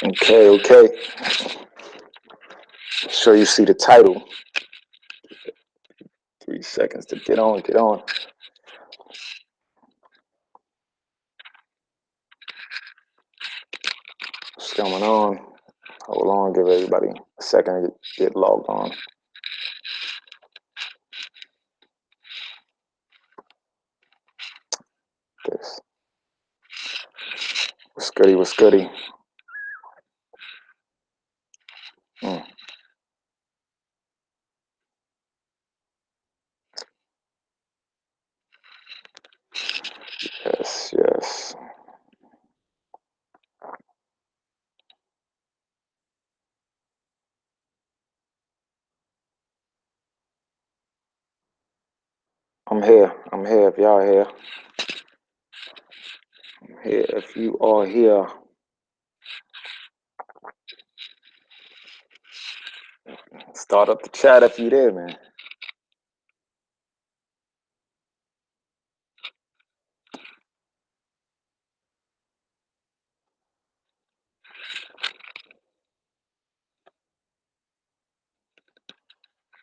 Okay. Sure you see the title. 3 seconds to get on. What's going on? Hold on, give everybody a second to get logged on. This. What's goody? Mm. Yes. I'm here. If y'all here. I'm here. If you are here. Start up the chat if you there, man.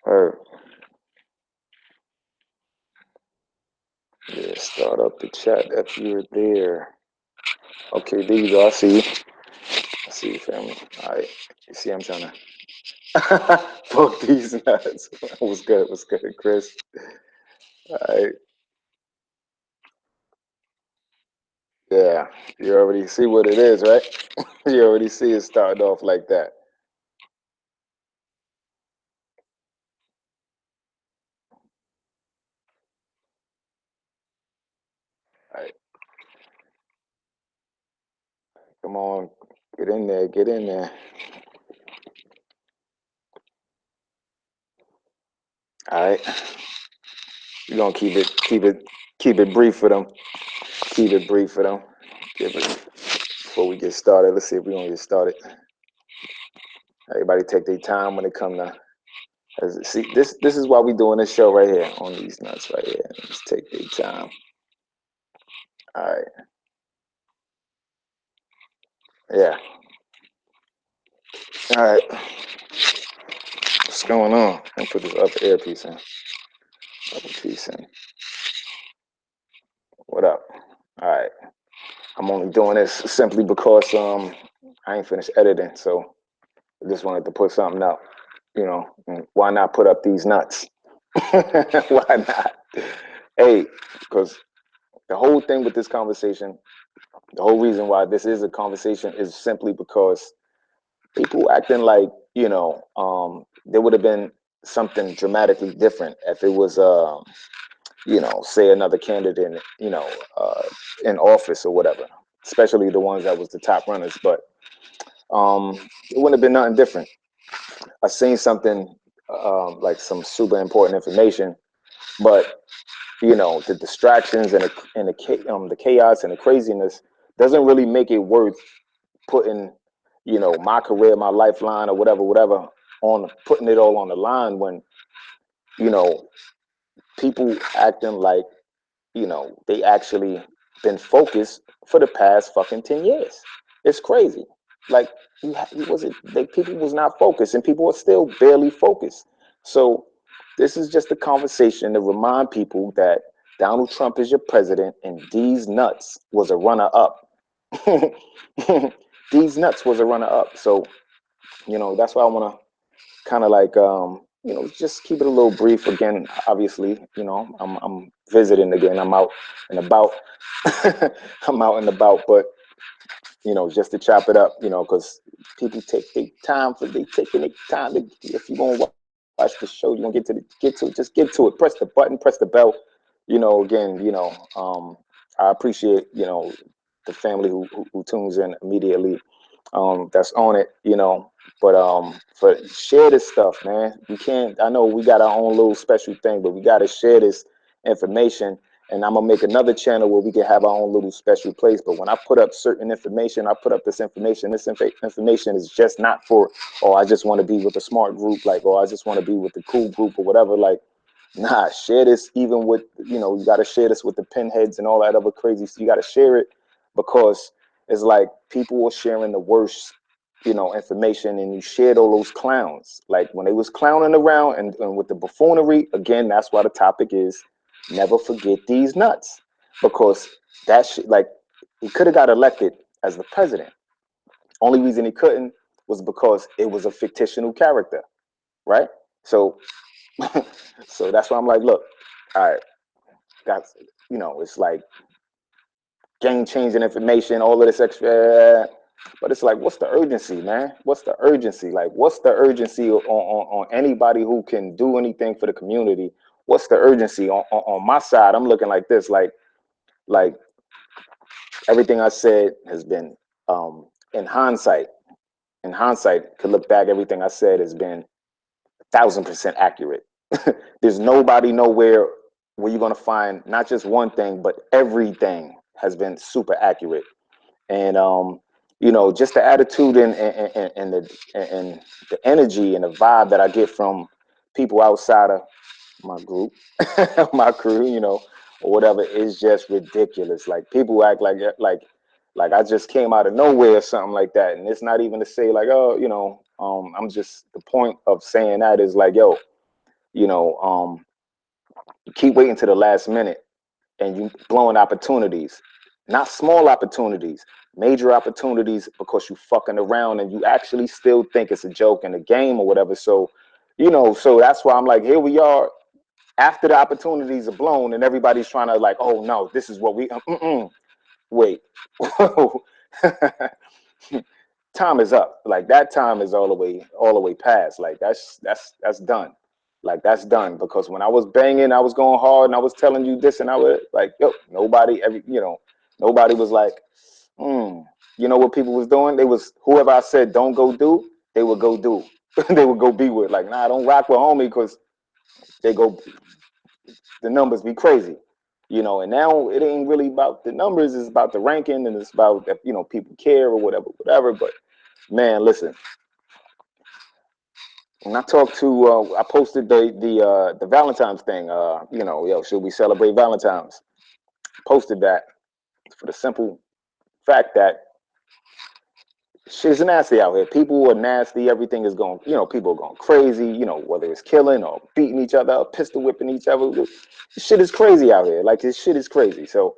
Heard. Yeah, start up the chat if you're there. Okay, there you go. I see you, family. All right. You see, I'm trying to fuck these nuts. What's good, Chris? All right. Yeah, you already see what it is, right? You already see it starting off like that. All right. Come on. Get in there. All right. We're gonna keep it brief for them. Keep it brief for them. Before we get started, let's see if we're gonna get started. Everybody take their time when it come to see this is why we doing this show right here on these nuts right here. Let's take their time. All right. Yeah. All right. What's going on? I'm gonna put this upper earpiece in. Upper piece in. What up? All right. I'm only doing this simply because I ain't finished editing, so I just wanted to put something out. You know, why not put up these nuts? Why not? Hey, because the whole thing with this conversation, the whole reason why this is a conversation is simply because people acting like, there would have been something dramatically different if it was, say another candidate, in office or whatever, especially the ones that was the top runners. But it wouldn't have been nothing different. I seen something like some super important information, but the distractions and the chaos and the craziness doesn't really make it worth putting my career, my lifeline, or whatever on putting it all on the line when you know people acting like they actually been focused for the past fucking 10 years. It's crazy. Like you wasn't people was not focused and people are still barely focused. So this is just a conversation to remind people that Donald Trump is your president and DEEZ Nuts was a runner up. DEEZ Nuts was a runner up. So that's why I want to kind of like just keep it a little brief again. Obviously, I'm visiting again. I'm out and about. I'm out and about, but just to chop it up, because people take their time taking their time to, if you're gonna watch the show, you're gonna just get to it. Press the button, press the bell. Again, I appreciate the family who tunes in immediately. That's on it, But for share this stuff, man. We can't. I know we got our own little special thing, but we got to share this information. And I'm gonna make another channel where we can have our own little special place. But when I put up certain information, I put up this information. This information is just not for, oh, I just want to be with a smart group, like, or I just want to be with the cool group or whatever. Like, nah, share this even with, you got to share this with the pinheads and all that other crazy. So you got to share it because it's like people are sharing the worst information, and you shared all those clowns. Like when they was clowning around and with the buffoonery, again, that's why the topic is never forget these nuts. Because that shit, like, he could have got elected as the president. Only reason he couldn't was because it was a fictional character, right? So, so that's why I'm like, look, all right, that's, it's like game changing information, all of this extra. But it's like, what's the urgency, man? What's the urgency? Like, what's the urgency on anybody who can do anything for the community? What's the urgency on my side? I'm looking like this, like everything I said has been, in hindsight. In hindsight, could look back, everything I said has been 1,000% accurate. There's nobody nowhere where you're gonna find not just one thing, but everything has been super accurate. And just the attitude and the energy and the vibe that I get from people outside of my group, my crew, or whatever, is just ridiculous. Like people act like I just came out of nowhere or something like that. And it's not even to say like, oh, I'm just, the point of saying that is like, yo, you keep waiting to the last minute and you blowing opportunities, not small opportunities, major opportunities, because you fucking around and you actually still think it's a joke in the game or whatever. So, so that's why I'm like, here we are after the opportunities are blown and everybody's trying to like, oh no, this is what we, wait. Time is up. Like that time is all the way past. Like that's done. Like that's done. Because when I was banging, I was going hard and I was telling you this and I was like, yo, nobody nobody was like, you know what people was doing? They was, whoever I said don't go do, they would go do. They would go be with, like, nah, don't rock with homie, because they go, the numbers be crazy. And now it ain't really about the numbers, it's about the ranking, and it's about that, people care or whatever. But man, listen, when I talked to, I posted the Valentine's thing. Yo, should we celebrate Valentine's? Posted that for the simple fact that shit's nasty out here. People are nasty. Everything is going, people are going crazy. Whether it's killing or beating each other up, pistol whipping each other. This shit is crazy out here. Like, this shit is crazy. So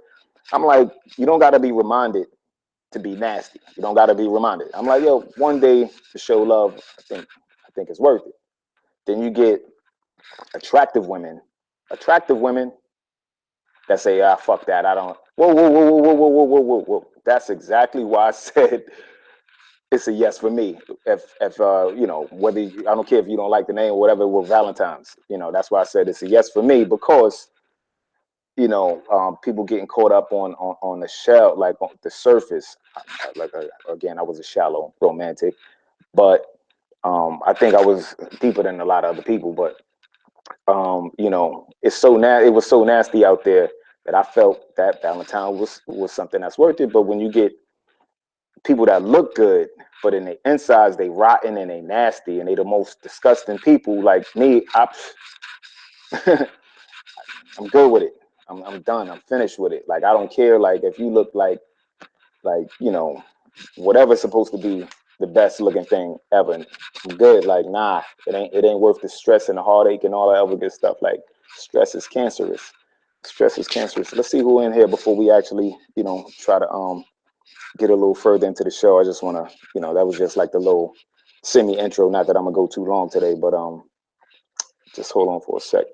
I'm like, you don't got to be reminded to be nasty. You don't got to be reminded. I'm like, yo, one day to show love, I think it's worth it. Then you get attractive women that say, ah, fuck that. I don't. Whoa, whoa, whoa, whoa, whoa, whoa, whoa, whoa, whoa, whoa. That's exactly why I said it's a yes for me. If whether I don't care if you don't like the name or whatever, with Valentine's, that's why I said it's a yes for me, because people getting caught up on the shell, like on the surface. Again, I was a shallow romantic, but I think I was deeper than a lot of other people. But it was so nasty out there that I felt that Valentine was something that's worth it. But when you get people that look good, but in the insides they rotten and they nasty and they the most disgusting people, like me, I'm good with it. I'm done. I'm finished with it. Like, I don't care. Like, if you look like whatever's supposed to be the best looking thing ever, I'm good. Like, nah, it ain't worth the stress and the heartache and all that other good stuff. Like, stress is cancerous. Stress is cancerous. Let's see who in here before we actually, try to get a little further into the show. I just want to, that was just like the little semi intro. Not that I'm gonna go too long today, but just hold on for a sec.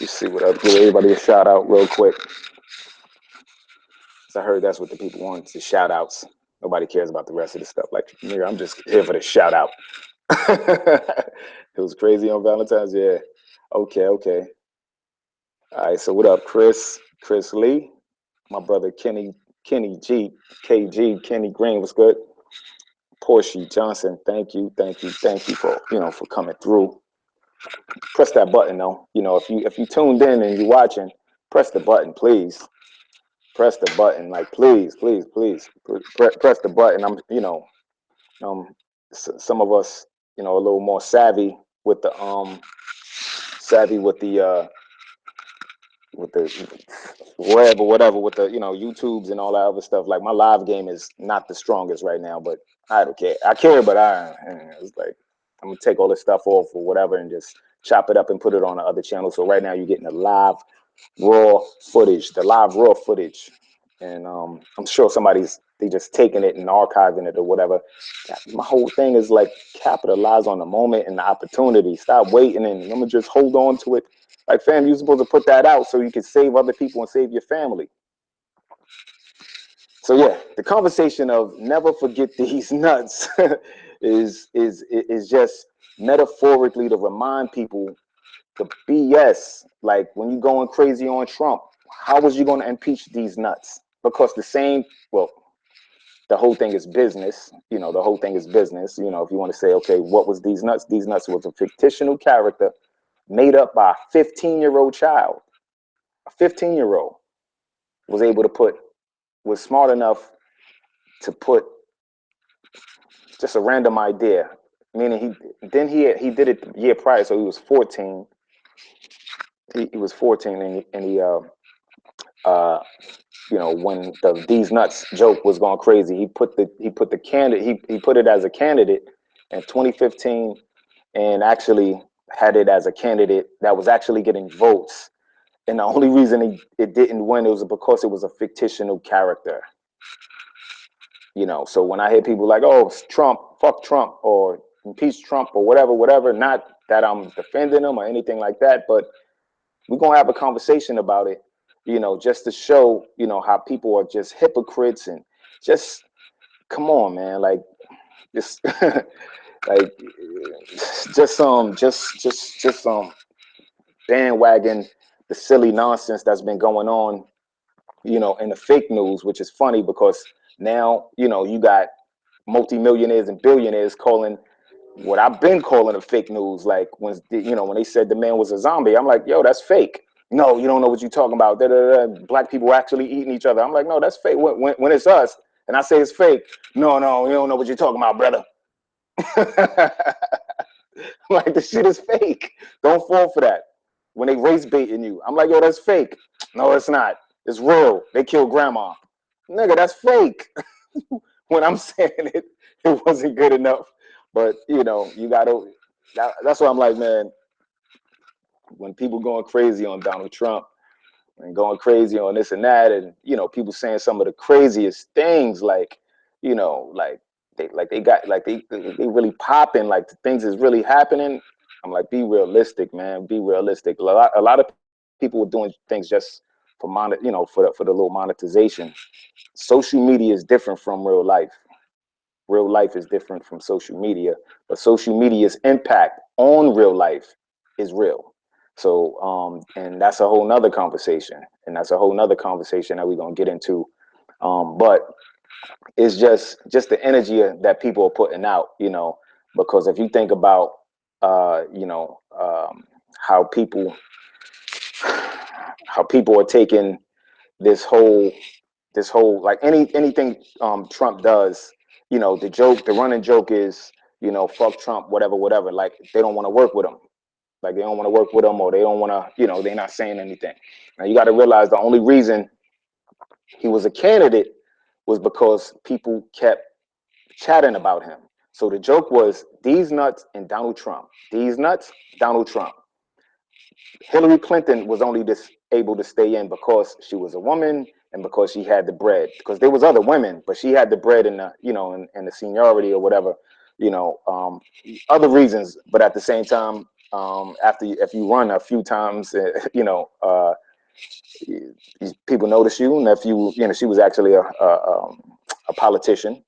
Let's see what up. Give everybody a shout out real quick. I heard that's what the people want, the shout outs. Nobody cares about the rest of the stuff. Like, nigga, I'm just here for the shout out. It was crazy on Valentine's. Yeah. Okay. All right. So what up, Chris Lee, my brother Kenny G, KG, Kenny Green, what's good? Portia Johnson, thank you for for coming through. Press that button though. If you tuned in and you're watching, press the button, please. Press the button, like, please. Press the button. Some of us, a little more savvy with the with the whatever with the YouTubes and all that other stuff. Like my live game is not the strongest right now, but I don't care. I care, but it's like I'm gonna take all this stuff off or whatever and just chop it up and put it on the other channel. So right now you're getting the live raw footage, and I'm sure they just taking it and archiving it or whatever. My whole thing is like capitalize on the moment and the opportunity. Stop waiting and I'm gonna just hold on to it. Like, fam, you're supposed to put that out so you can save other people and save your family. So yeah, the conversation of never forget these nuts is just metaphorically to remind people the BS. Like when you're going crazy on Trump, how was you going to impeach these nuts? Because the whole thing is business. The whole thing is business. If you want to say, okay, what was these nuts? These nuts was a fictional character made up by a 15-year-old child. A 15-year-old was smart enough to put just a random idea. Meaning he did it the year prior, so he was 14. He was 14, and he when the DEEZ Nuts joke was going crazy, he put it as a candidate in 2015, and actually had it as a candidate that was actually getting votes. And the only reason it didn't win was because it was a fictional character. So when I hear people like, oh, Trump, fuck Trump, or impeach Trump, or whatever, not that I'm defending him or anything like that, but we're going to have a conversation about it, just to show, how people are just hypocrites and just, come on, man, like, just, like, just bandwagon the silly nonsense that's been going on, in the fake news, which is funny because now, you got multimillionaires and billionaires calling what I've been calling a fake news. Like when they said the man was a zombie, I'm like, yo, that's fake. No, you don't know what you're talking about. Da, da, da. Black people actually eating each other. I'm like, no, that's fake. When it's us and I say it's fake, no, you don't know what you're talking about, brother. Like the shit is fake. Don't fall for that. When they race baiting you, I'm like, yo, that's fake. No, it's not. It's real. They killed grandma. Nigga, that's fake. When I'm saying it wasn't good enough. But you gotta. That's why I'm like, man. When people going crazy on Donald Trump and going crazy on this and that, and people saying some of the craziest things, like, like they really popping, like the things is really happening. I'm like, be realistic, man. Be realistic. A lot of people were doing things just for for the little monetization. Social media is different from real life. Real life is different from social media, but social media's impact on real life is real. So and that's a whole nother conversation, and that's a whole nother conversation that we're going to get into. But it's just the energy that people are putting out, because if you think about how people are taking this whole like anything Trump does, the running joke is, fuck Trump, whatever. Like they don't want to work with him. Like they don't want to work with him, or they don't want to, they're not saying anything. Now you got to realize the only reason he was a candidate was because people kept chatting about him. So the joke was DEEZ Nuts and Donald Trump. DEEZ Nuts, Donald Trump. Hillary Clinton was only able to stay in because she was a woman and because she had the bread. Because there was other women, but she had the bread and the and the seniority or whatever, other reasons. But at the same time, if you run a few times, people notice you, and if she was actually a politician,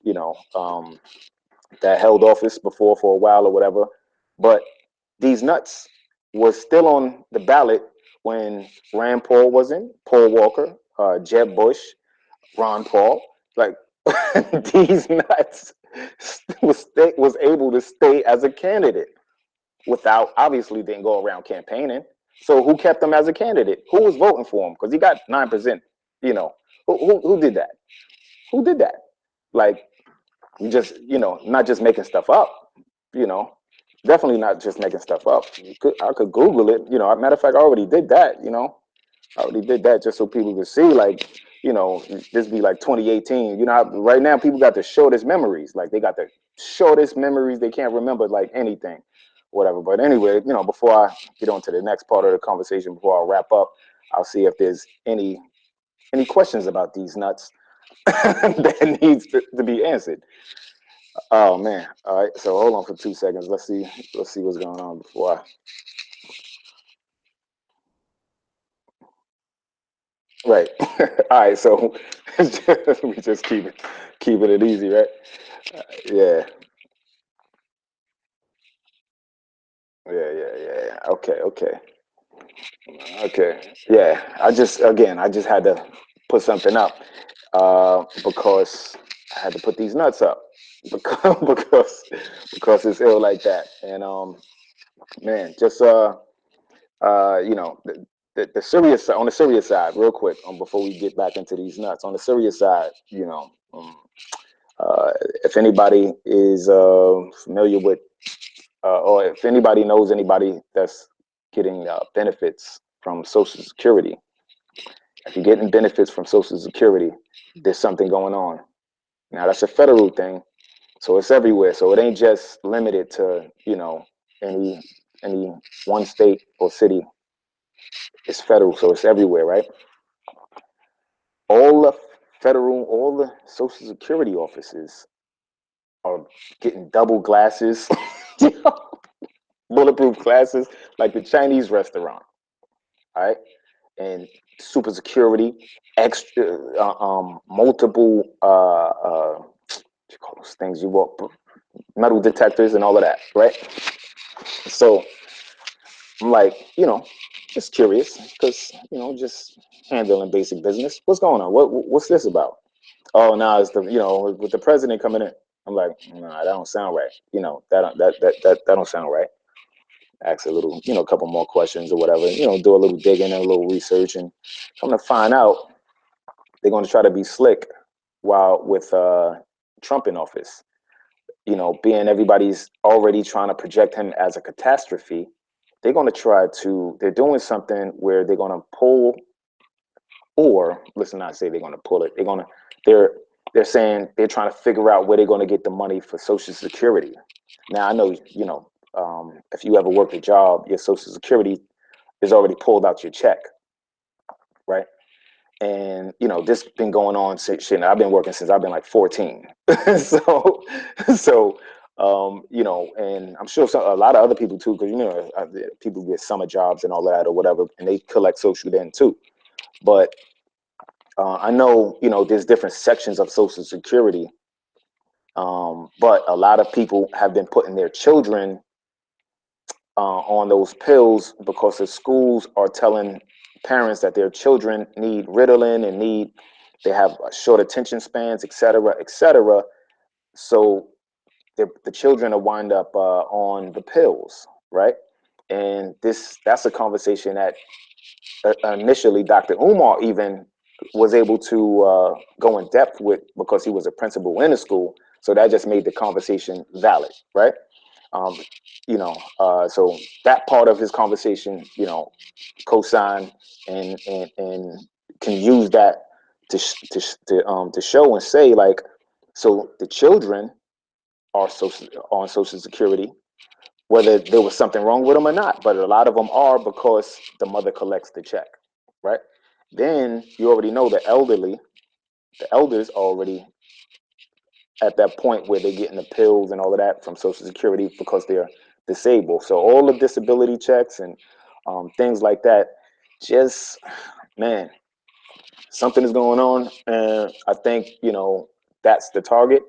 that held office before for a while or whatever. But DEEZ Nuts was still on the ballot when Rand Paul was in, Paul Walker, Jeb Bush, Ron Paul. Like DEEZ Nuts was able to stay as a candidate without, obviously didn't go around campaigning. So who kept him as a candidate? Who was voting for him? Because he got 9%. Who did that? Who did that? Like, you just, not just making stuff up, definitely not just making stuff up. I could Google it, matter of fact, I already did that, I already did that just so people could see, like, this be like 2018. You know, right now people got the shortest memories. Like they got the shortest memories. They can't remember like anything, whatever. But anyway, before I get on to the next part of the conversation, before I wrap up, I'll see if there's any questions about these nuts that needs to be answered. Oh man. All right. So hold on for 2 seconds. Let's see. Let's see what's going on before I. Right. All right. So we just keeping it easy, right? Yeah. Yeah. Okay. Okay. Okay. Yeah. I just had to put something up because I had to put these nuts up because because it's ill like that. And man, just the serious on the serious side, real quick, before we get back into these nuts. On the serious side, if anybody is familiar with, or if anybody knows anybody that's getting benefits from Social Security, if you're getting benefits from Social Security, there's something going on. Now that's a federal thing, so it's everywhere. So it ain't just limited to any any one state or city. It's federal, so it's everywhere, right? All the all the Social Security offices are getting double glasses, bulletproof glasses, like the Chinese restaurant, all right? And super security, extra, multiple, what you call those things you walk, metal detectors and all of that, right? So I'm like, just curious because, just handling basic business. What's going on? What's this about? Oh, no, it's the with the president coming in. I'm like, nah, that don't sound right. That don't sound right. Ask a little, a couple more questions or whatever. Do a little digging and a little research, and come to find out they're going to try to be slick while with Trump in office. Being everybody's already trying to project him as a catastrophe. They're going to try to. They're doing something where they're going to pull, or listen, not say they're going to pull it. They're they're saying they're trying to figure out where they're going to get the money for Social Security. Now I know if you ever worked a job, your Social Security is already pulled out your check, right? And this been going on since shit. I've been working since I've been like 14. so so and I'm sure a lot of other people too, because people get summer jobs and all that or whatever, and they collect Social then too. But I know there's different sections of Social Security, but a lot of people have been putting their children on those pills because the schools are telling parents that their children need Ritalin and they have short attention spans, et cetera, et cetera. So the children are wind up on the pills, right? And that's a conversation that initially Dr. Umar even was able to go in depth with because he was a principal in the school. So that just made the conversation valid, right? Um, so that part of his conversation, co-sign and can use that to show and say like, so the children are on Social Security, whether there was something wrong with them or not, but a lot of them are because the mother collects the check, right? Then you already know the elders already at that point where they're getting the pills and all of that from Social Security because they're disabled. So all the disability checks and things like that, just man, something is going on, and I think that's the target.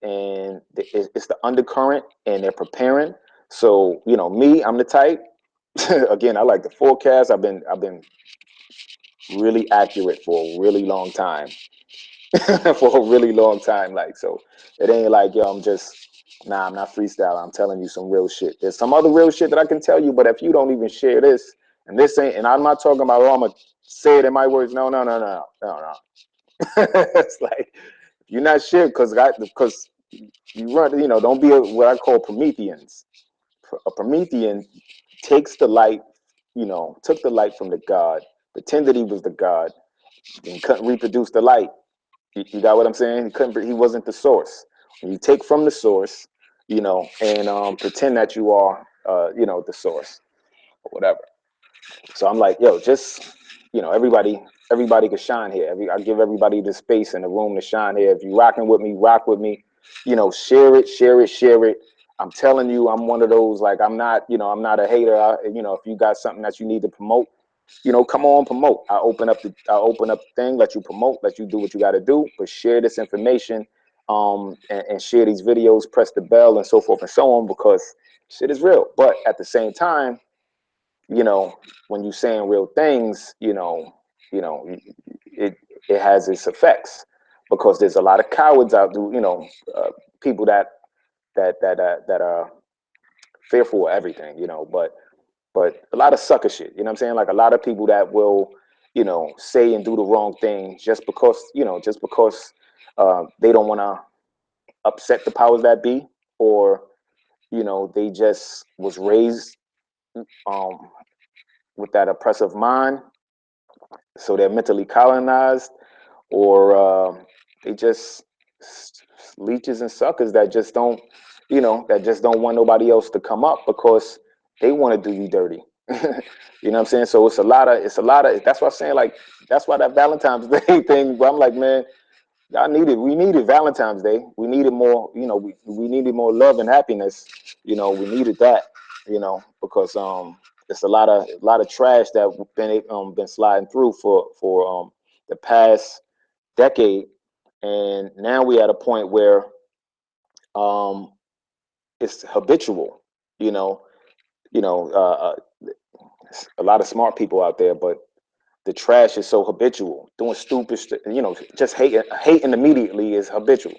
And it's the undercurrent, and they're preparing. So me, I'm the type. Again, I like the forecast. I've been really accurate for a really long time. For a really long time. Like, so it ain't like, yo, I'm not freestyle. I'm telling you some real shit. There's some other real shit that I can tell you, but if you don't even share this, and this ain't, and I'm not talking about, oh, I'm gonna say it in my words. No. It's like, you're not shit because you run, don't be what I call Prometheans. A Promethean takes the light took the light from the God, pretended he was the God, and couldn't reproduce the light. You got what I'm saying? He couldn't. He wasn't the source. When you take from the source, and pretend that you are, the source or whatever. So I'm like, yo, just everybody could shine here. I give everybody the space and the room to shine here. If you rocking with me, rock with me. Share it, share it, share it. I'm telling you, I'm one of those, like, I'm not a hater. If you got something that you need to promote, come on, promote. I open up the thing, let you promote, let you do what you got to do, but share this information, and share these videos, press the bell, and so forth and so on, because shit is real. But at the same time, when you saying real things, it has its effects, because there's a lot of cowards out there, people that are fearful of everything, but a lot of sucker shit, you know what I'm saying? Like, a lot of people that will, say and do the wrong thing just because, they don't want to upset the powers that be, or, they just was raised um, with that oppressive mind, so they're mentally colonized, or they just leeches and suckers that just don't, want nobody else to come up, because they want to do you dirty. You know what I'm saying? So it's a lot of, that's what I'm saying. Like, that's why that Valentine's Day thing, but I'm like, man, we needed Valentine's Day. We needed more, we needed more love and happiness. We needed that, because it's a lot of trash that been sliding through for the past decade, and now we at a point where um it's habitual. You know, a lot of smart people out there, but the trash is so habitual. Doing stupid, just hating immediately is habitual.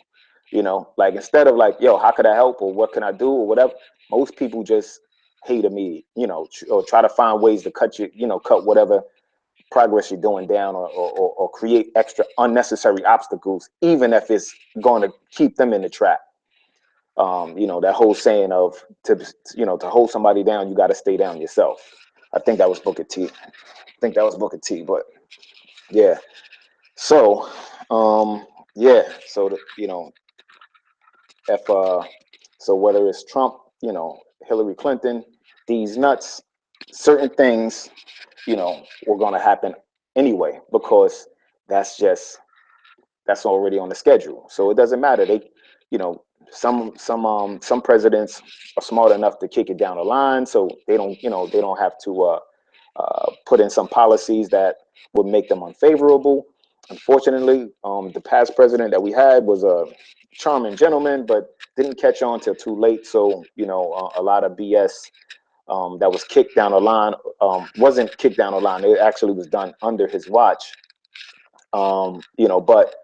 Like, instead of like, yo, how could I help, or what can I do, or whatever, most people just hate immediate, or try to find ways to cut whatever progress you're doing down, or create extra unnecessary obstacles, even if it's going to keep them in the trap. That whole saying of, to hold somebody down, you got to stay down yourself. I think that was Booker T. But yeah. So, yeah. So, if so whether it's Trump, Hillary Clinton, these nuts, certain things, were going to happen anyway, because that's already on the schedule. So it doesn't matter. They, some presidents are smart enough to kick it down the line, so they don't have to put in some policies that would make them unfavorable. Unfortunately, the past president that we had was a charming gentleman, but didn't catch on till too late. So a lot of BS that was kicked down the line wasn't kicked down the line. It actually was done under his watch. But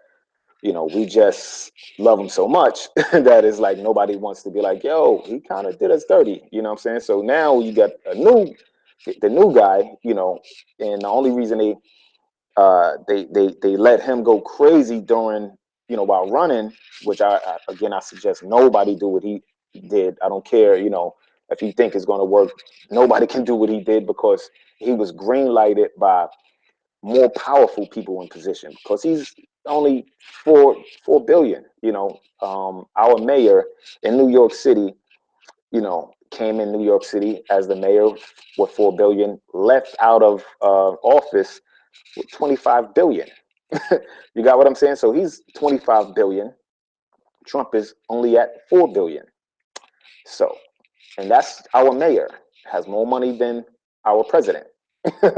we just love him so much that it's like nobody wants to be like, yo, he kind of did us dirty. You know what I'm saying? So now you got the new guy, and the only reason they let him go crazy during, while running, which I suggest nobody do what he did. I don't care, if you think it's going to work, nobody can do what he did, because he was green lighted by more powerful people in position, because he's only 4 billion. Our mayor in New York City, came in New York City as the mayor with 4 billion, left out of office with 25 billion. You got what I'm saying? So he's 25 billion. Trump is only at 4 billion. So, and that's our mayor, has more money than our president.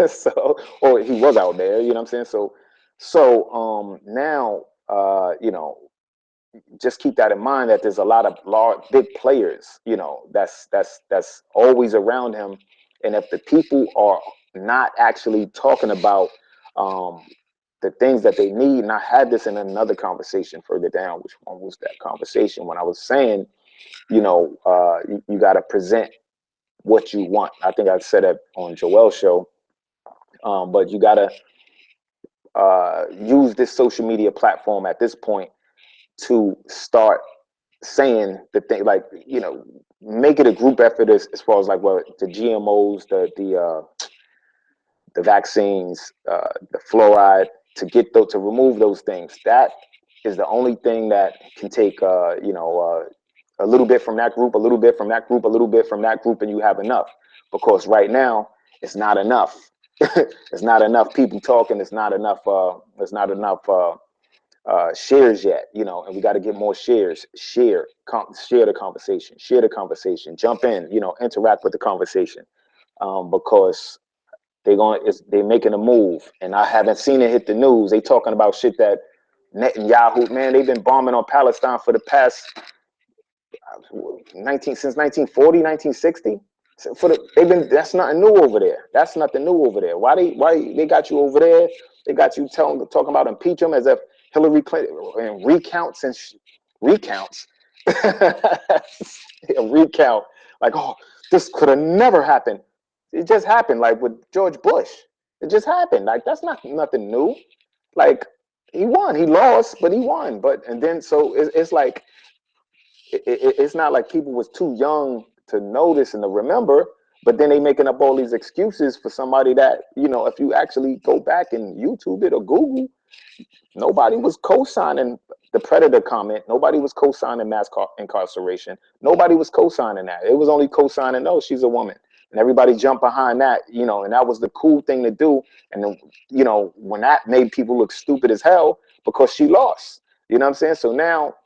So, or he was out there, you know what I'm saying? So now, just keep that in mind, that there's a lot of large, big players, that's always around him. And if the people are not actually talking about the things that they need, and I had this in another conversation further down, which one was that conversation, when I was saying, you got to present what you want. I think I said that on Joel's show. But you got to use this social media platform at this point to start saying the thing, like, make it a group effort, as far as like, well, the GMOs, the the vaccines, the fluoride, to remove those things. That is the only thing that can take, a little bit from that group, a little bit from that group, a little bit from that group, and you have enough. Because right now, it's not enough. It's not enough people talking. It's not enough. Shares yet, and we got to get more shares. Share the conversation. Share the conversation. Jump in. Interact with the conversation, because they're making a move, and I haven't seen it hit the news. They talking about shit that Netanyahu, man, they've been bombing on Palestine for the past 1940, 1960. So that's nothing new over there. That's nothing new over there. Why they got you over there? They got you talking about impeach them as if Hillary Clinton and recounts a recount, like, oh, this could have never happened. It just happened, like with George Bush. It just happened. Like, that's not nothing new. Like, he won. He lost, but he won. And then so it's like, it's not like people was too young to notice and to remember, but then they making up all these excuses for somebody that, if you actually go back and YouTube it or Google, nobody was co-signing the predator comment. Nobody was co-signing mass incarceration. Nobody was co-signing that. It was only co-signing, no, she's a woman. And everybody jumped behind that, and that was the cool thing to do. And then, when that made people look stupid as hell because she lost, you know what I'm saying? So now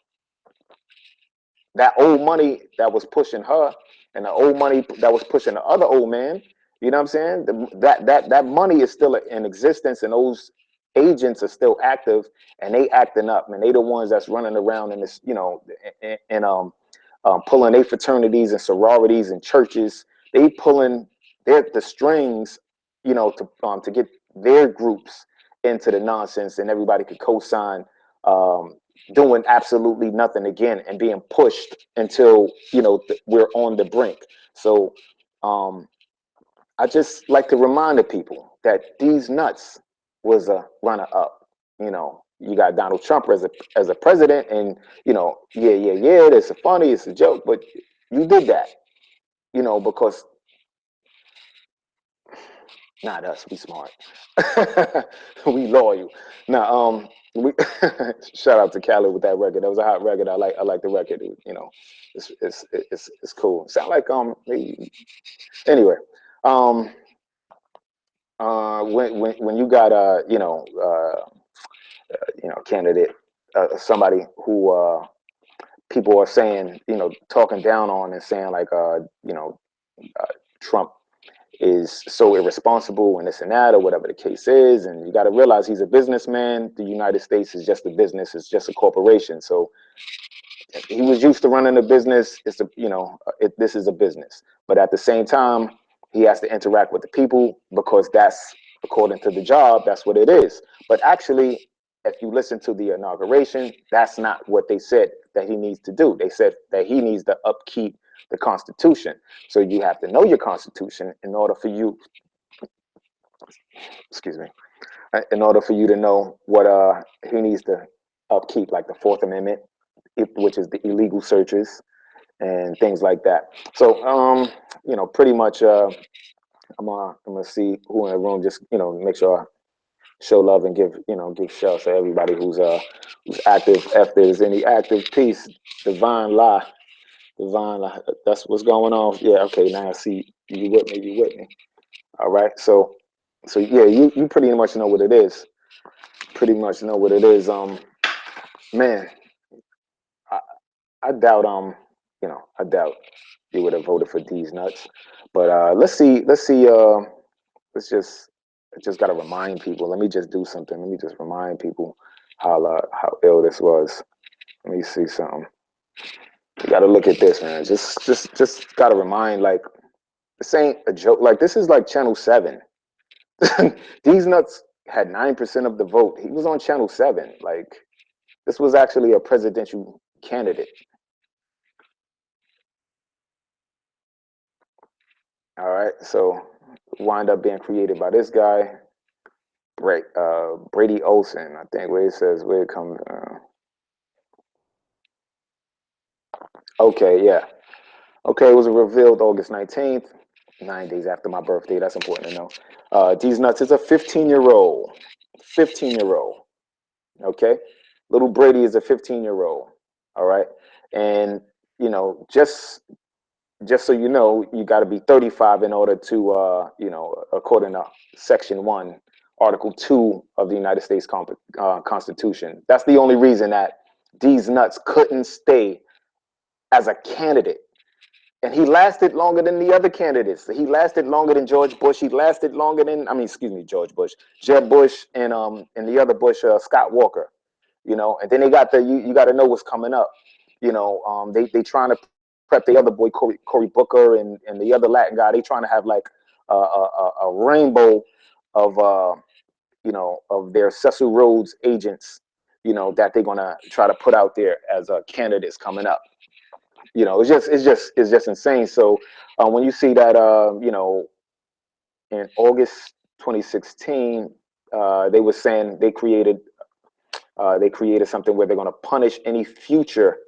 that old money that was pushing her and the old money that was pushing the other old man, you know what I'm saying? That money is still in existence, and those agents are still active, and they acting up, and they the ones that's running around in this, and pulling their fraternities and sororities and churches. They pulling the strings, to get their groups into the nonsense, and everybody could co-sign, doing absolutely nothing again and being pushed until we're on the brink. So I just like to remind the people that DEEZ Nuts was a runner-up. You got Donald Trump as a president, and yeah, it's funny, it's a joke, but you did that, because not us, we smart. We loyal. Now, we shout out to Cali with that record. That was a hot record. I like the record. It's cool. Sound like anyway. When you got candidate, somebody who people are saying, talking down on and saying like Trump is so irresponsible and this and that, or whatever the case is. And you got to realize he's a businessman. The United States is just a business. It's just a corporation. So he was used to running a business. This is a business. But at the same time, he has to interact with the people, because that's, according to the job, that's what it is. But actually, if you listen to the inauguration, that's not what they said that he needs to do. They said that he needs to upkeep the Constitution. So you have to know your Constitution in order for you, in order for you to know what he needs to upkeep, like the Fourth Amendment, which is the illegal searches and things like that. So pretty much I'm gonna see who in the room, just make sure I show love and give shouts to everybody who's active. If there's any active, peace, divine lie. That's what's going on. Yeah, okay, now I see you with me. All right, so yeah, you pretty much know what it is. Man, I doubt I doubt you would have voted for DEEZ Nuts. But let's see, let's just gotta remind people. Let me just do something. Let me just remind people how ill this was. Let me see something. You gotta look at this, man. Just gotta remind, like, this ain't a joke. Like, this is like Channel 7. DEEZ Nuts had 9% of the vote. He was on Channel 7. Like, this was actually a presidential candidate. All right, so wind up being created by this guy, Brady Olson, I think, where it says where it comes. Okay, yeah. Okay, it was revealed August 19th. 9 days after my birthday. That's important to know. DEEZ Nuts is a 15-year-old. 15-year-old. Okay. Little Brady is a 15-year-old. All right. And, just so you know, you got to be 35 in order to, according to Section 1, Article 2 of the United States Constitution. That's the only reason that DEEZ Nuts couldn't stay as a candidate. And he lasted longer than the other candidates. He lasted longer than George Bush. He lasted longer than, George Bush, Jeb Bush, and the other Bush, Scott Walker. And then they got you got to know what's coming up. They trying to prep the other boy, Cory Booker, and the other Latin guy. They trying to have like a rainbow of of their Cecil Rhodes agents, that they're gonna try to put out there as candidates coming up. It's just insane. So when you see that, in August 2016, they were saying they created something where they're going to punish any future,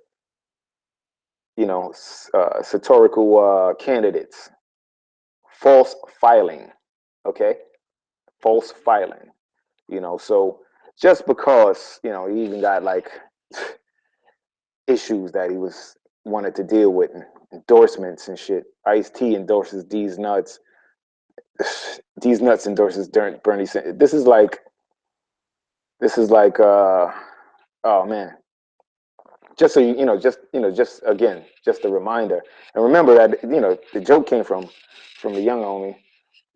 satirical candidates. False filing, okay? False filing, So just because he even got like issues that he wanted to deal with, and endorsements and shit. Ice-T endorses DEEZ Nuts. DEEZ Nuts endorses Bernie Sanders. This is like, oh man. Just so just again, just a reminder. And remember that, the joke came from the young homie,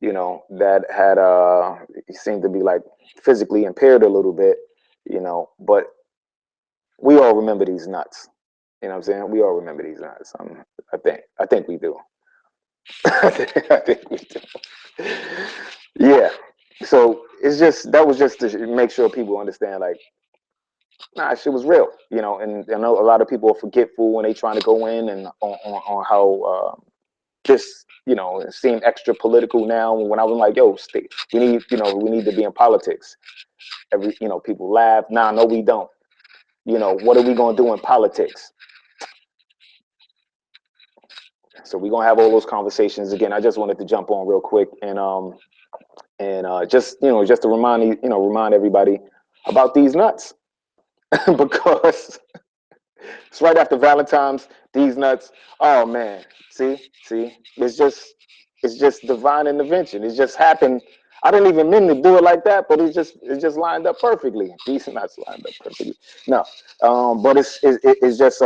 that had he seemed to be like physically impaired a little bit, but we all remember these nuts. You know what I'm saying? We all remember these nuts. I think we do. I think we do. Yeah. So that was just to make sure people understand, like, nah, shit was real, and I know a lot of people are forgetful when they trying to go in and on how this, seem extra political now. When I was like, yo, we need to be in politics. People laugh. Nah, no, we don't. What are we gonna do in politics? So we're gonna have all those conversations again. I just wanted to jump on real quick and just to remind everybody about these nuts because it's right after Valentine's. These nuts. Oh man, see, it's just divine intervention. It just happened. I didn't even mean to do it like that, but it just lined up perfectly. These nuts lined up perfectly. No, but it's just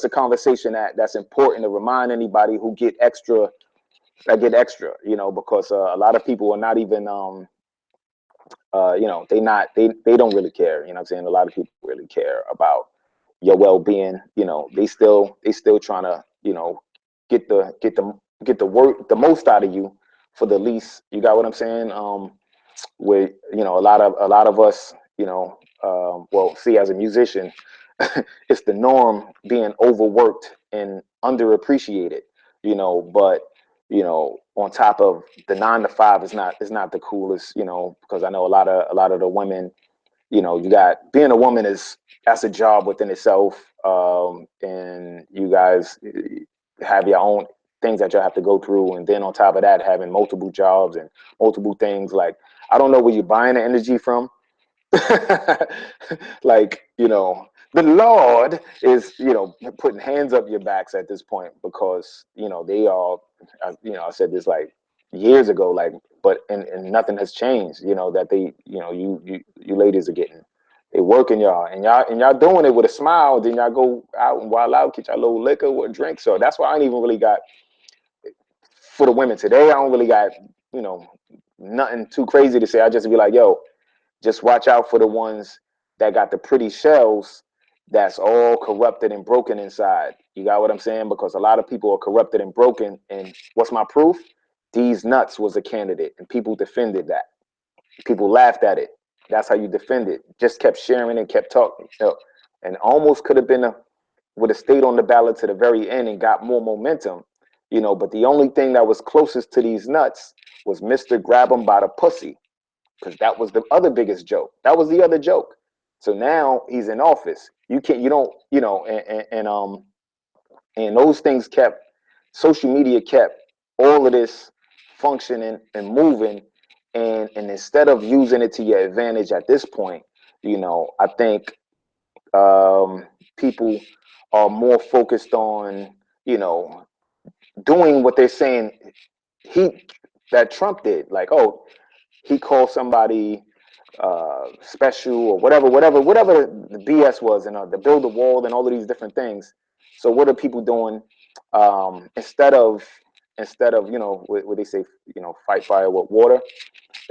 a conversation that's important to remind anybody who get extra. Because a lot of people are not even they don't really care. You know what I'm saying? A lot of people really care about your well-being. They still trying to, get the most out of you for the least. You got what I'm saying? With a lot of us, well, see, as a musician, it's the norm being overworked and underappreciated, but on top of the 9 to 5 is not the coolest, because I know a lot of the women, you got being a woman that's a job within itself. And you guys have your own things that you have to go through. And then on top of that, having multiple jobs and multiple things, like, I don't know where you're buying the energy from. Like, the Lord is, putting hands up your backs at this point, because, they all, I said this like years ago, like, but, and nothing has changed, that they, you ladies are they working y'all, and y'all doing it with a smile. Then y'all go out and wild out, get y'all little liquor or drink. So that's why I ain't even really got, for the women today, I don't really got, nothing too crazy to say. I just be like, yo, just watch out for the ones that got the pretty shells that's all corrupted and broken inside. You got what I'm saying? Because a lot of people are corrupted and broken. And what's my proof? DEEZ Nuts was a candidate, and people defended that. People laughed at it. That's how you defend it. Just kept sharing and kept talking. And almost could have been would have stayed on the ballot to the very end and got more momentum. But the only thing that was closest to these nuts was Mr. Grab 'em by the pussy. Because that was the other biggest joke. That was the other joke. So now he's in office. And those things social media kept all of this functioning and moving, and instead of using it to your advantage at this point, I think people are more focused on, doing what they're saying he that Trump did. Like, oh, he called somebody special or whatever the BS was, and to build a wall and all of these different things. So what are people doing instead of what they say, fight fire with water?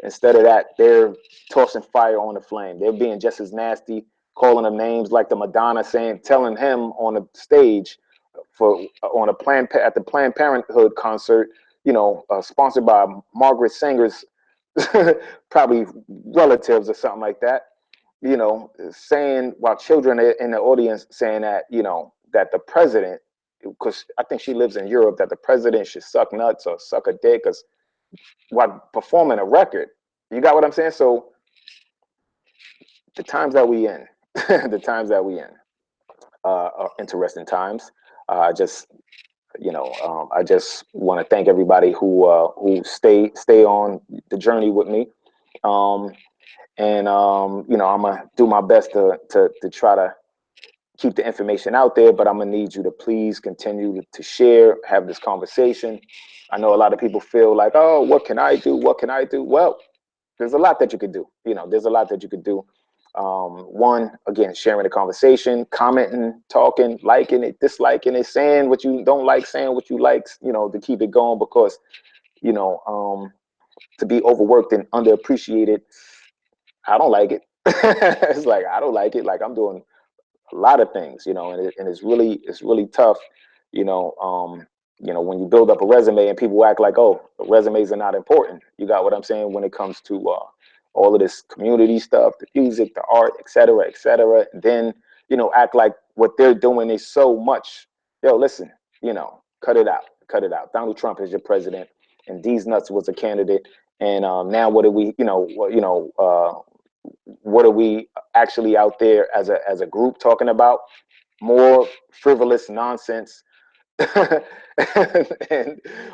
Instead of that, they're tossing fire on the flame. They're being just as nasty, calling them names like the Madonna, telling him on the stage at the Planned Parenthood concert, sponsored by Margaret Sanger's probably relatives or something like that, saying, while children are in the audience saying that, that the president, because I think she lives in Europe, that the president should suck nuts or suck a dick while performing a record. You got what I'm saying? So the times that we in, the times that we in, are interesting times. I just, I just want to thank everybody who stay on the journey with me. I'm gonna do my best to try to keep the information out there, but I'm gonna need you to please continue to share, have this conversation. I know a lot of people feel like, oh, what can I do? What can I do? Well, there's a lot that you could do. There's a lot that you could do. One, again, sharing the conversation, commenting, talking, liking it, disliking it, saying what you don't like, saying what you like, to keep it going, because, to be overworked and underappreciated, I don't like it. It's like, I don't like it. Like, I'm doing a lot of things, and it's really tough, when you build up a resume and people act like, oh, resumes are not important. You got what I'm saying? When it comes to all of this community stuff, the music, the art, et cetera, et cetera. And then, act like what they're doing is so much. Yo, listen, cut it out, cut it out. Donald Trump is your president, and DEEZ Nuts was a candidate. And now what do we, what are we actually out there as a group talking about? More frivolous nonsense. And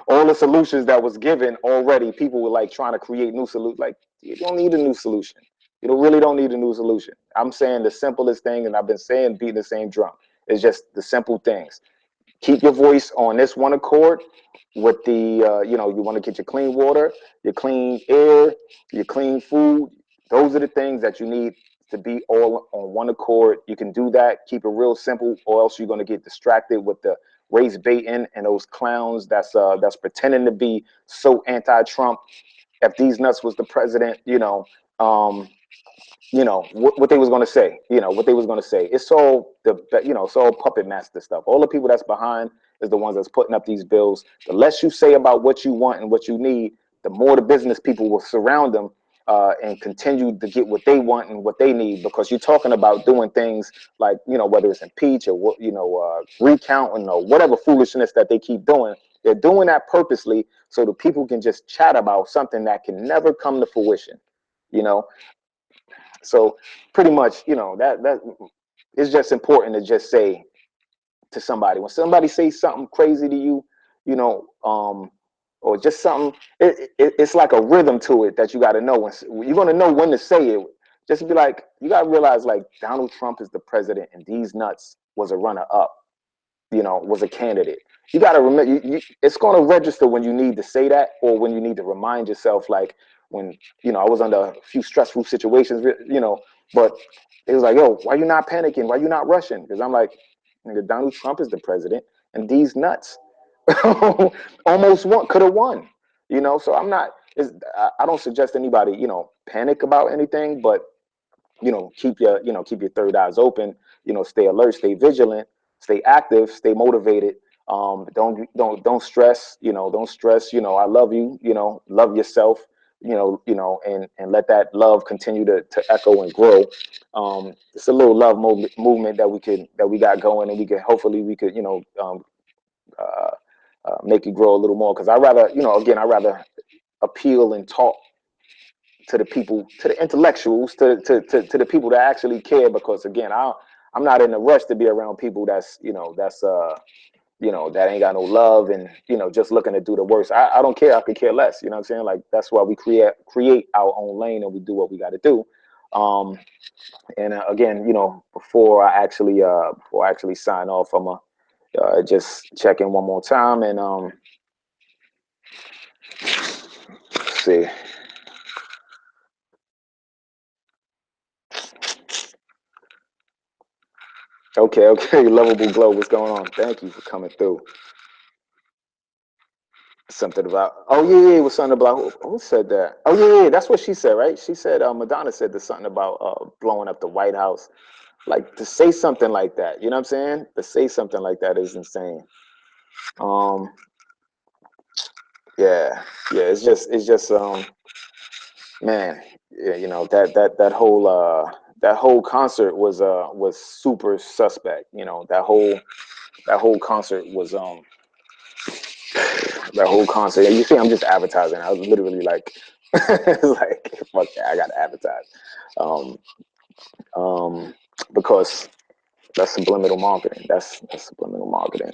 all the solutions that was given already, people were like trying to create new solutions. Like, you don't need a new solution. Really don't need a new solution. I'm saying the simplest thing, and I've been saying, beating the same drum. It's just the simple things. Keep your voice on this one accord with the, you want to get your clean water, your clean air, your clean food. Those are the things that you need to be all on one accord. You can do that. Keep it real simple, or else you're going to get distracted with the race baiting and those clowns that's pretending to be so anti-Trump. If DEEZ Nuts was the president, what they was going to say, what they was going to say. It's all it's all puppet master stuff. All the people that's behind is the ones that's putting up these bills. The less you say about what you want and what you need, the more the business people will surround them and continue to get what they want and what they need, because you're talking about doing things like, whether it's impeach or recounting or whatever foolishness that they keep doing. They're doing that purposely so the people can just chat about something that can never come to fruition. So pretty much, that it's just important to just say to somebody, when somebody says something crazy to you, or just something, it's like a rhythm to it that you got to know. When you're going to know when to say it. Just be like, you got to realize, like, Donald Trump is the president and DEEZ Nuts was a runner up, was a candidate. You got to remember, it's going to register when you need to say that, or when you need to remind yourself, like, when, I was under a few stressful situations, but it was like, yo, why you not panicking? Why you not rushing? Because I'm like, nigga, Donald Trump is the president and DEEZ Nuts almost could have won, so I'm not, I don't suggest anybody, panic about anything, but, keep your third eyes open, stay alert, stay vigilant, stay active, stay motivated. Don't stress, don't stress, I love you, love yourself, and let that love continue to echo and grow. It's a little love movement that we got going, and hopefully we could, make it grow a little more. Because I rather, I rather appeal and talk to the people, to the intellectuals, to the people that actually care. Because again, I'm not in a rush to be around people that's, you know, that ain't got no love and, you know, just looking to do the worst. I don't care. I could care less. You know what I'm saying? Like, that's why we create our own lane and we do what we got to do. Um, and again, you know, before I actually sign off, I'm going to just check in one more time and see. Okay, okay. Lovable Glow, what's going on? Thank you for coming through. Something about, oh yeah, yeah, it was something about, who said that? Oh yeah, yeah, that's what she said, right? She said, Madonna said there's something about blowing up the White House. Like, to say something like that, you know what I'm saying? To say something like that is insane. Um, yeah, yeah, it's just man, yeah, you know, that whole concert was super suspect. You know, that whole concert was that whole concert. And you see, I'm just advertising. I was literally like, like, fuck that, I got to advertise, um, because that's subliminal marketing. That's subliminal marketing,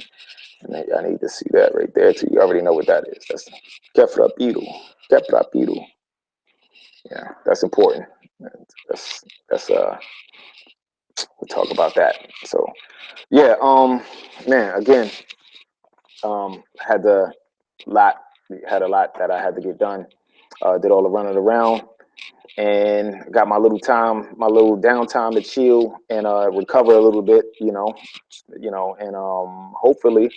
and I need to see that right there too. You already know what that is. That's Kefra Piru. Yeah, that's important. That's we'll talk about that. So yeah, man, again, had the lot had a lot that I had to get done. Did all the running around and got my little downtime to chill and recover a little bit, and hopefully,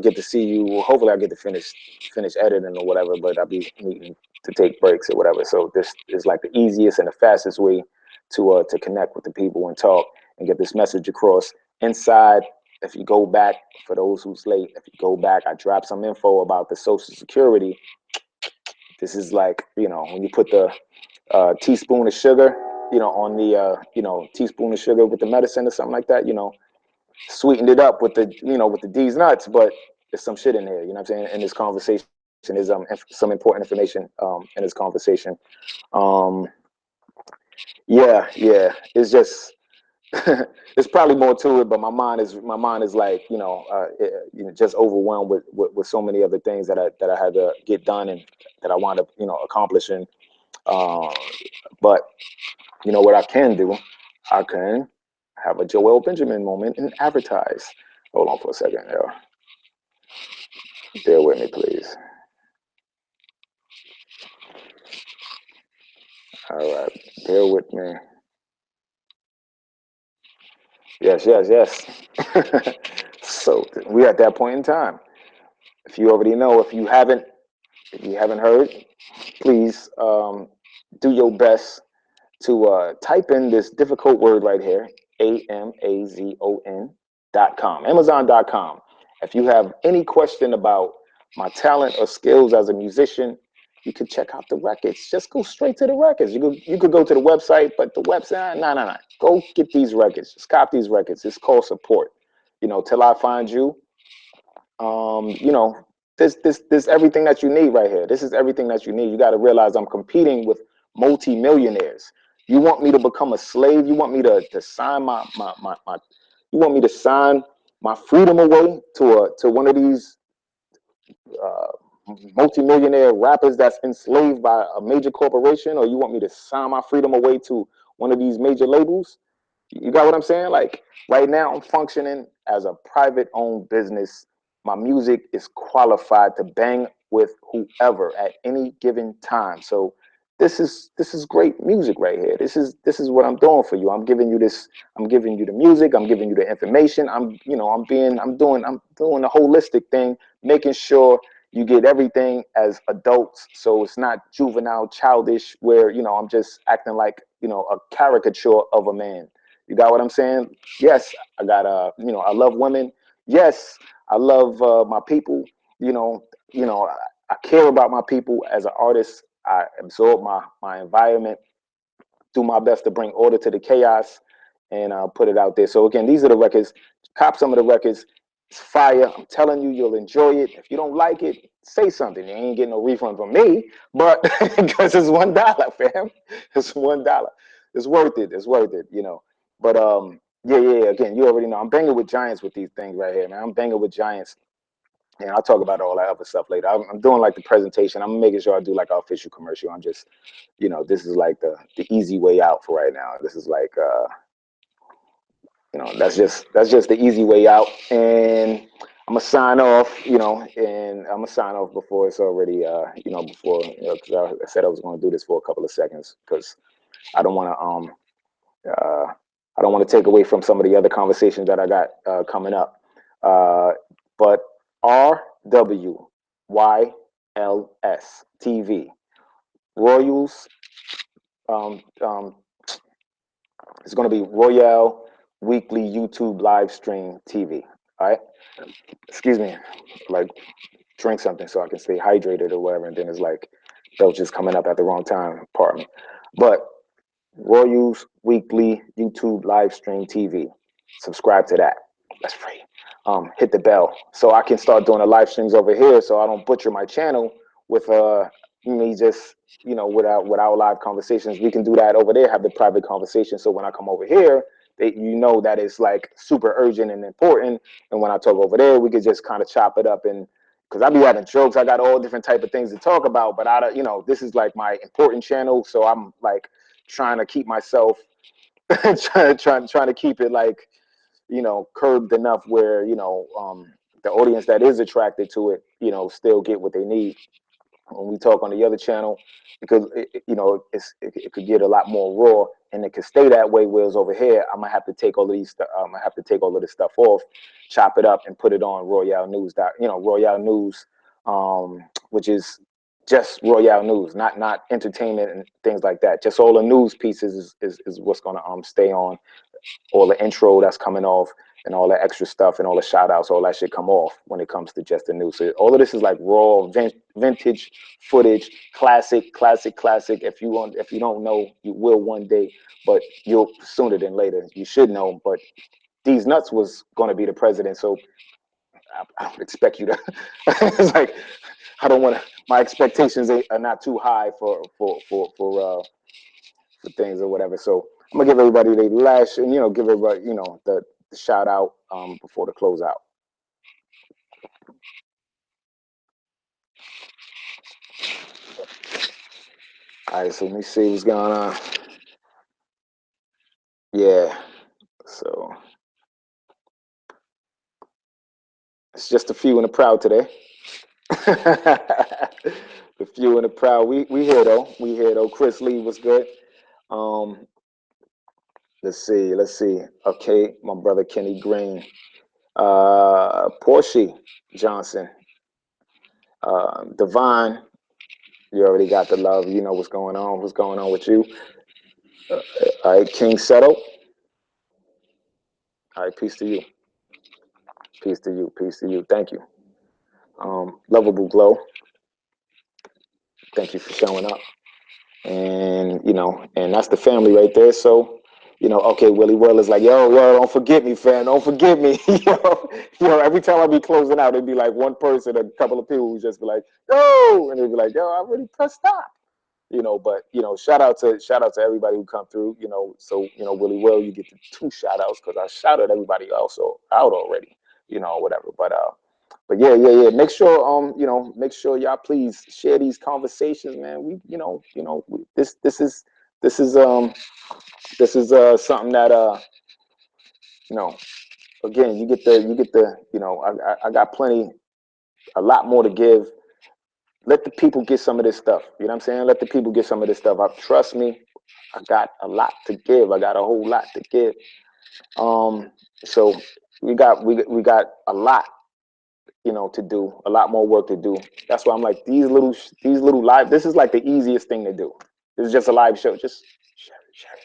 get to see you. Hopefully I get to finish editing or whatever, but I'll be needing to take breaks or whatever. So this is like the easiest and the fastest way to connect with the people and talk and get this message across. Inside, if you go back, for those who's late, if you go back, I dropped some info about the Social Security. This is like, when you put the teaspoon of sugar, on the, teaspoon of sugar with the medicine or something like that, sweetened it up with the DEEZ nuts, but there's some shit in there, you know what I'm saying? In this conversation is some important information in this conversation. Um, yeah, it's just there's probably more to it, but my mind is like, just overwhelmed with so many other things that I had to get done and that I wound up, accomplishing. Uh, but you know what I can do? I can have a Joel Benjamin moment and advertise. Hold on for a second, yo. Bear with me, please. All right, bear with me. Yes. So we're at that point in time. If you already know, if you haven't heard, please do your best to type in this difficult word right here, Amazon.com, Amazon.com. If you have any question about my talent or skills as a musician, you can check out the records. Just go straight to the records. You could go to the website, but the website, no. Go get these records. Just cop these records. It's called support. Till I find you. This everything that you need right here. This is everything that you need. You got to realize I'm competing with multi-millionaires. You want me to become a slave? You want me to sign my you want me to sign my freedom away to one of these multi-millionaire rappers that's enslaved by a major corporation, or you want me to sign my freedom away to one of these major labels? You got what I'm saying? Like, right now, I'm functioning as a private owned business. My music is qualified to bang with whoever at any given time. So this is great music right here. This is what I'm doing for you. I'm giving you this. I'm giving you the music. I'm giving you the information. I'm doing the holistic thing, making sure you get everything as adults. So it's not juvenile, childish, where I'm just acting like a caricature of a man. You got what I'm saying? Yes, I love women. Yes, I love my people. I care about my people as an artist. I absorb my environment, do my best to bring order to the chaos, and put it out there. So again, these are the records. Cop some of the records. It's fire. I'm telling you, you'll enjoy it. If you don't like it, say something. You ain't getting no refund from me, but because it's $1, fam. It's $1. It's worth it. It's worth it. But Yeah, yeah, yeah. Again, you already know I'm banging with giants with these things right here, man. I'm banging with giants. And I'll talk about all that other stuff later. I'm doing like the presentation. I'm making sure I do like an official commercial. I'm just, this is like the easy way out for right now. This is like, that's just the easy way out. And I'm gonna sign off, and I'm gonna sign off before it's already, before, because I said I was gonna do this for a couple of seconds because I don't want to, I don't want to take away from some of the other conversations that I got coming up. But RWYLS TV, Royals, um, um, it's going to be Royale Weekly YouTube live stream TV. All right. Excuse me. Like, drink something so I can stay hydrated or whatever. And then it's like, they'll just coming up at the wrong time. Pardon me. But Royals Weekly YouTube live stream TV. Subscribe to that. That's free. Hit the bell so I can start doing the live streams over here, so I don't butcher my channel with me just without live conversations. We can do that over there, have the private conversation. So when I come over here, that it's like super urgent and important. And when I talk over there, we could just kind of chop it up, and because I be having jokes, I got all different type of things to talk about. But this is like my important channel, so I'm like trying to keep myself trying to keep it like curbed enough where the audience that is attracted to it still get what they need. When we talk on the other channel, because it could get a lot more raw, and it could stay that way. Whereas over here, I'm gonna have to take all of these I'm gonna have to take all of this stuff off, chop it up, and put it on Royale News. Royale News, which is just Royale News, not entertainment and things like that. Just all the news pieces is what's gonna stay on. All the intro that's coming off, and all the extra stuff, and all the shout outs, all that shit come off when it comes to just the news. So all of this is like raw vintage footage, classic. If you don't know, you will one day, but you'll sooner than later. You should know. But DEEZ Nuts was going to be the president, so I would expect you to. It's like I don't want to. My expectations are not too high for things or whatever. So I'm gonna give everybody the last, and give everybody, the shout out before the close out. All right, so let me see what's going on. Yeah, so it's just a few and the proud today. The few and the proud. We here though. We here though. Chris Lee was good. Um, let's see. Okay, my brother Kenny Green. Portia Johnson. Divine. You already got the love. You know what's going on. What's going on with you? All right, King Settle. All right, peace to you. Peace to you. Peace to you. Thank you. Lovable Glow. Thank you for showing up. And and that's the family right there. So, okay, Willie Well is like, yo, don't forget me, fam. Don't forget me. Every time I be closing out, it'd be like one person, a couple of people who just be like, yo, and they'd be like, yo, I already pressed stop. But shout out to everybody who come through. So Willie Will, you get the two shout outs because I shouted everybody also out already. Whatever. But yeah. Make sure y'all please share these conversations, man. This is something that you know again I got a lot more to give. Let the people get some of this stuff. You know what I'm saying? Let the people get some of this stuff. Trust me, I got a lot to give. I got a whole lot to give. So we got a lot, to do, a lot more work to do. That's why I'm like these little live. This is like the easiest thing to do. This is just a live show. Just share it.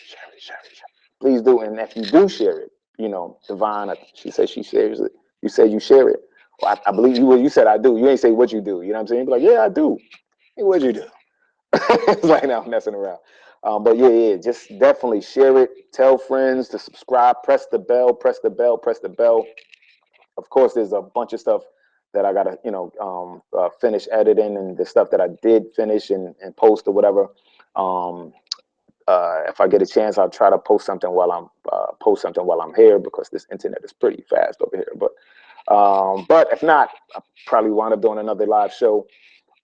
Please do. And if you do share it, Divine, she said she shares it. You said you share it. Well, I believe you. You said I do. You ain't say what you do. You know what I'm saying? You be like, yeah, I do. Hey, what'd you do? It's like now I'm messing around. But yeah, just definitely share it. Tell friends to subscribe. Press the bell. Press the bell. Press the bell. Of course, there's a bunch of stuff that I gotta, finish editing, and the stuff that I did finish and post or whatever. If I get a chance, I'll try to post something while I'm here, because this internet is pretty fast over here. But if not, I probably wind up doing another live show.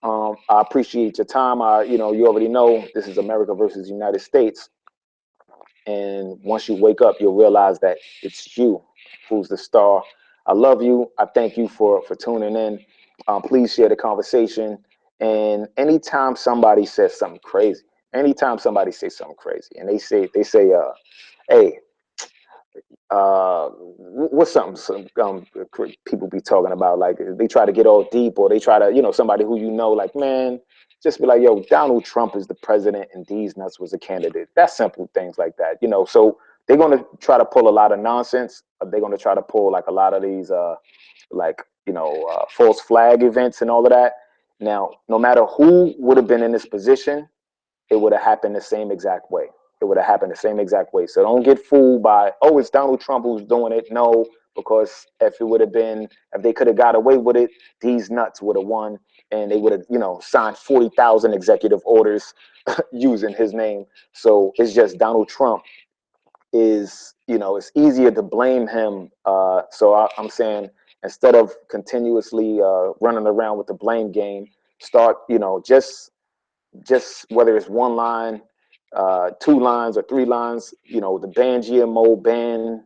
I appreciate your time. You already know this is America versus the United States. And once you wake up, you'll realize that it's you who's the star. I love you. I thank you for tuning in. Please share the conversation. And anytime somebody says something crazy, and they say, hey, what's something people be talking about, like they try to get all deep, or they try to, somebody who, like, man, just be like, yo, Donald Trump is the president and DEEZ Nuts was a candidate. That's simple things like that, so they're going to try to pull a lot of nonsense. They're going to try to pull like a lot of these false flag events and all of that. Now, no matter who would have been in this position, it would have happened the same exact way. It would have happened the same exact way. So don't get fooled by, oh, it's Donald Trump who's doing it. No, because if they could have got away with it, these nuts would have won, and they would have, signed 40,000 executive orders using his name. So it's just Donald Trump it's easier to blame him. I'm saying, instead of continuously running around with the blame game, start, just whether it's one line, 2 lines, or 3 lines, the ban GMO, ban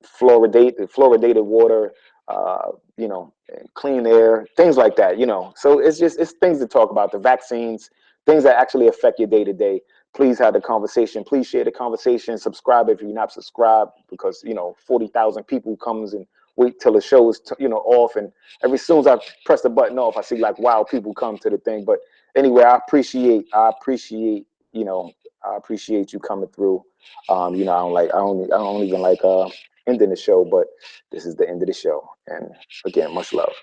fluoridated water, clean air, things like that, So it's things to talk about. The vaccines, things that actually affect your day to day. Please have the conversation. Please share the conversation. Subscribe if you're not subscribed, because 40,000 people comes and wait till the show is off, and every soon as I press the button off, I see like, wow, people come to the thing. But anyway, I appreciate I appreciate you coming through. I don't even like ending the show, but this is the end of the show. And again, much love.